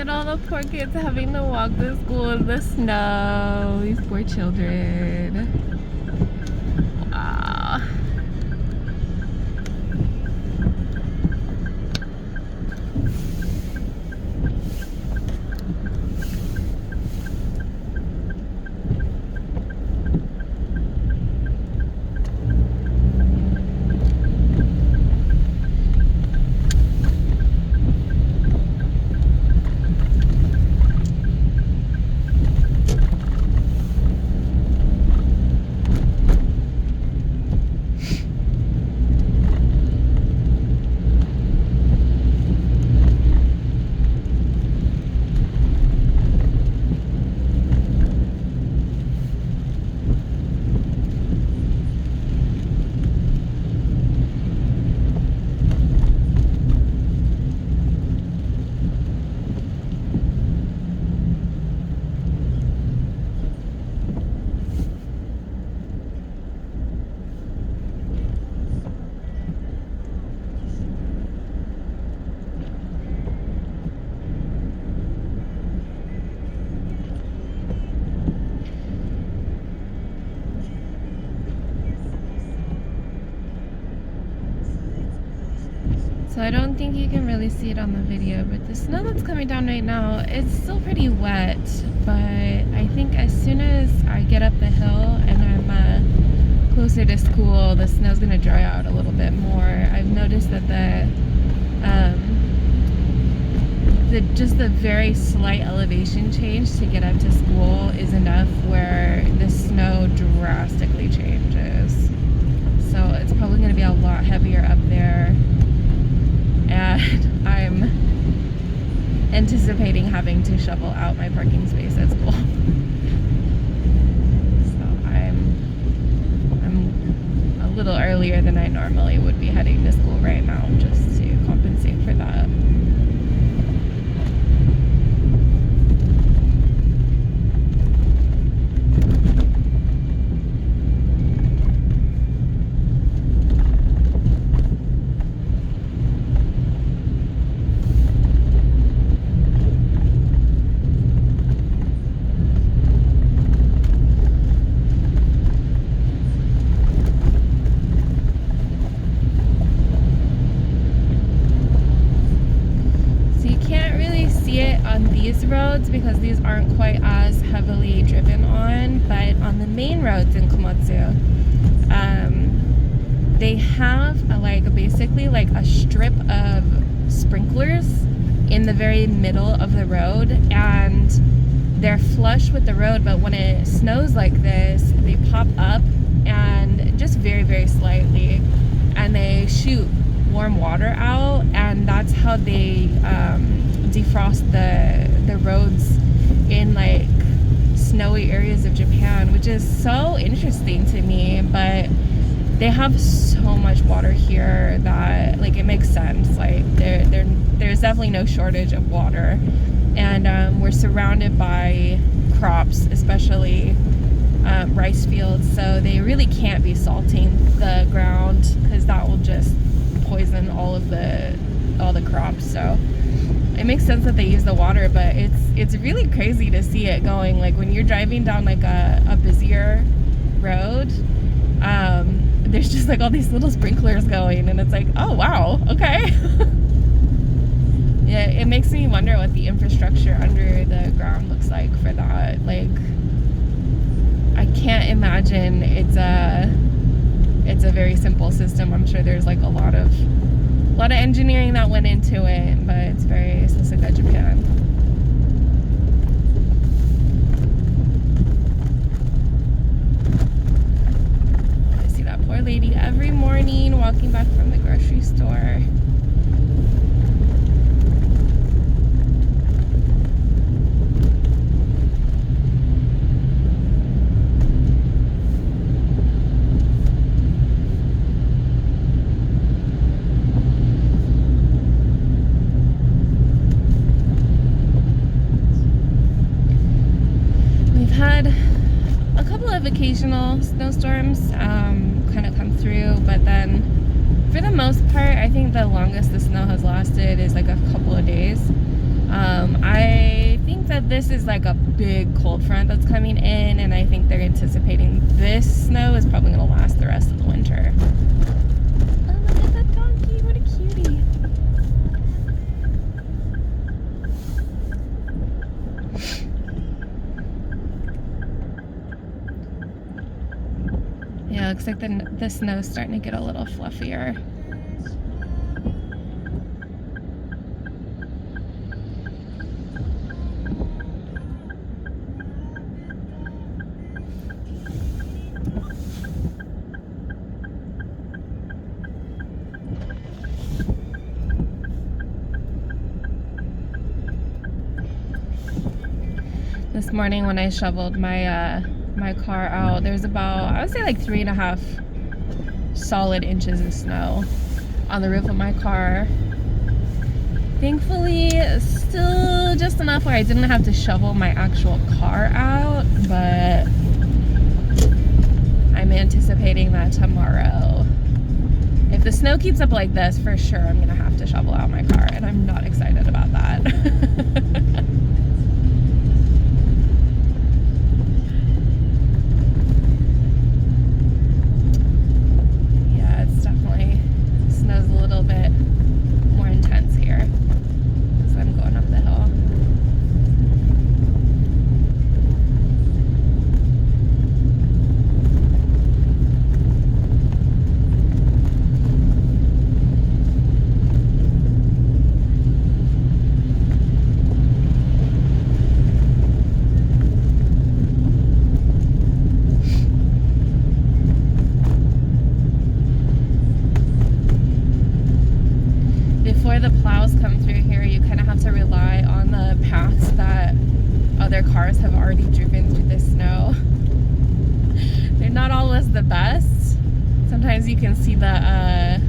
at all the poor kids having to walk to school in the snow. These poor children. Wow. So I don't think you can really see it on the video, but the snow that's coming down right now, it's still pretty wet, but I think as soon as I get up the hill and I'm closer to school, the snow's gonna dry out a little bit more. I've noticed that just the very slight elevation change to get up to school is enough where the snow drastically changes. So it's probably gonna be a lot heavier up there. And I'm anticipating having to shovel out my parking space at school. So I'm a little earlier than I normally would be heading to school right now, just to compensate for that. These roads because these aren't quite as heavily driven on, but on the main roads in Komatsu, they have basically a strip of sprinklers in the very middle of the road, and they're flush with the road, but when it snows like this, they pop up and just very, very slightly, and they shoot warm water out, and that's how they defrost the roads in snowy areas of Japan, which is so interesting to me. But they have so much water here that it makes sense. There's definitely no shortage of water, and we're surrounded by crops, especially rice fields, so they really can't be salting the ground because that will just poison all the crops. So it makes sense that they use the water, but it's really crazy to see it going when you're driving down a busier road. There's just all these little sprinklers going, and it's oh wow, okay. Yeah, it makes me wonder what the infrastructure under the ground looks like for that. I can't imagine it's a very simple system. I'm sure there's a lot of engineering that went into it, but it's very Suzuka, Japan. I see that poor lady every morning walking back from the grocery store. Occasional snowstorms kind of come through, but then for the most part, I think the longest the snow has lasted is a couple of days. I think that this is like a big cold front that's coming in, and I think they're anticipating this snow is probably going to last the rest of the winter. Oh, look at that donkey. What a cutie. Yeah, looks like the snow's starting to get a little fluffier. This morning when I shoveled my my car out, there's about, I would say like 3.5 solid inches of snow on the roof of my car. Thankfully, still just enough where I didn't have to shovel my actual car out, but I'm anticipating that tomorrow, if the snow keeps up like this, for sure I'm gonna have to shovel out my car, and I'm not excited about that. Snow's a little bit more intense here as I'm going up the hill. Before the plows come through here, you kind of have to rely on the paths that other cars have already driven through the snow. They're not always the best. Sometimes you can see the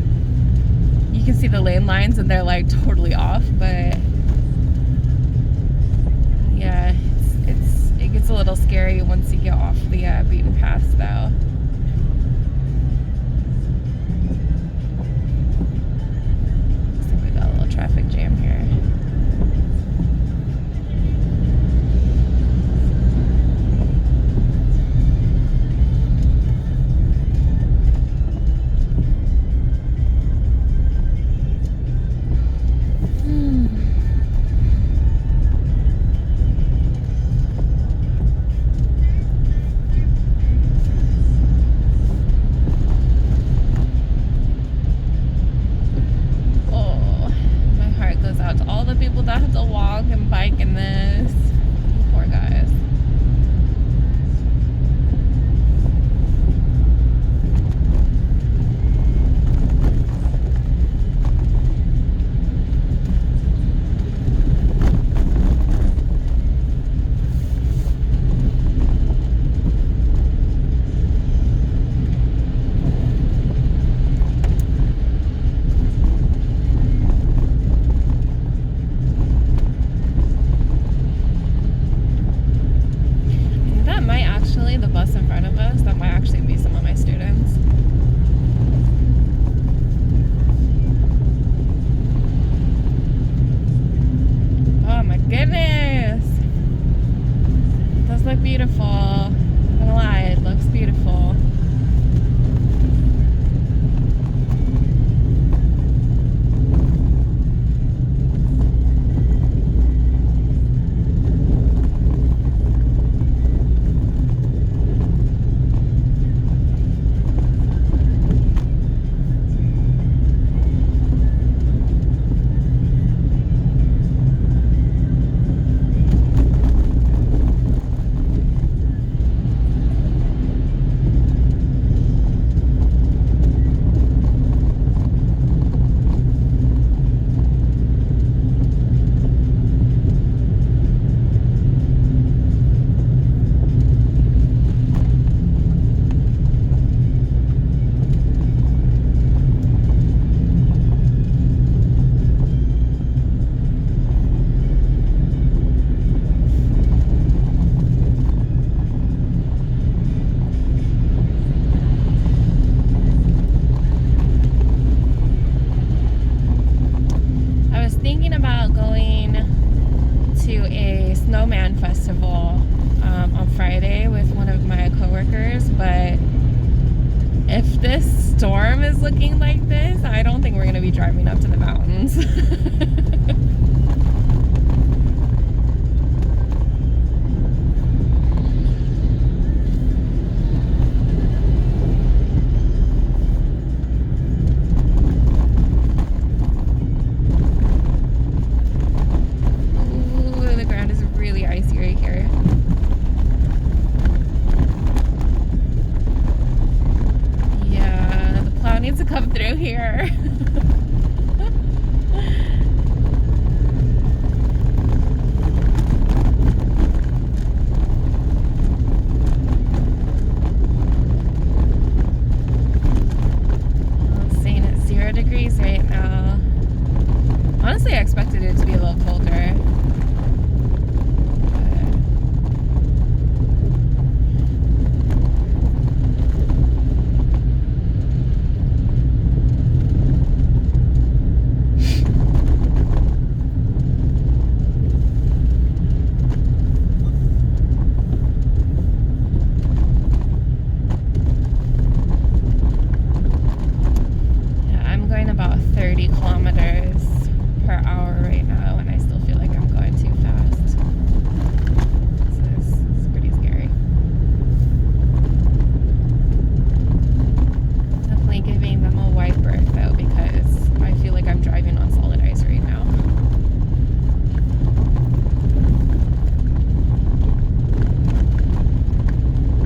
lane lines and they're like totally off, but yeah, it gets a little scary once you get off the beaten paths though. Traffic jam here. Out to all the people that have to walk and bike in this. Poor guys. The bus in front of us, that might actually be some of my students. Oh my goodness, it does look beautiful. I'm not gonna lie, it looks beautiful. About going to a snowman festival on Friday with one of my coworkers, but if this storm is looking like this, I don't think we're going to be driving up to the mountains. Ooh, the ground is really icy right here. Yeah, the plow needs to come through here. Degrees right now. Honestly, I expected it to be a little colder. About 30 kilometers per hour right now, and I still feel like I'm going too fast. This is pretty scary. Definitely giving them a wide berth though, because I feel like I'm driving on solid ice right now.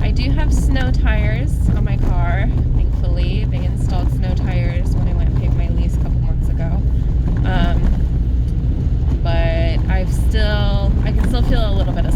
I do have snow tires on my car, thankfully. They installed snow tires when I went and paid my lease a couple months ago. But I can still feel a little bit of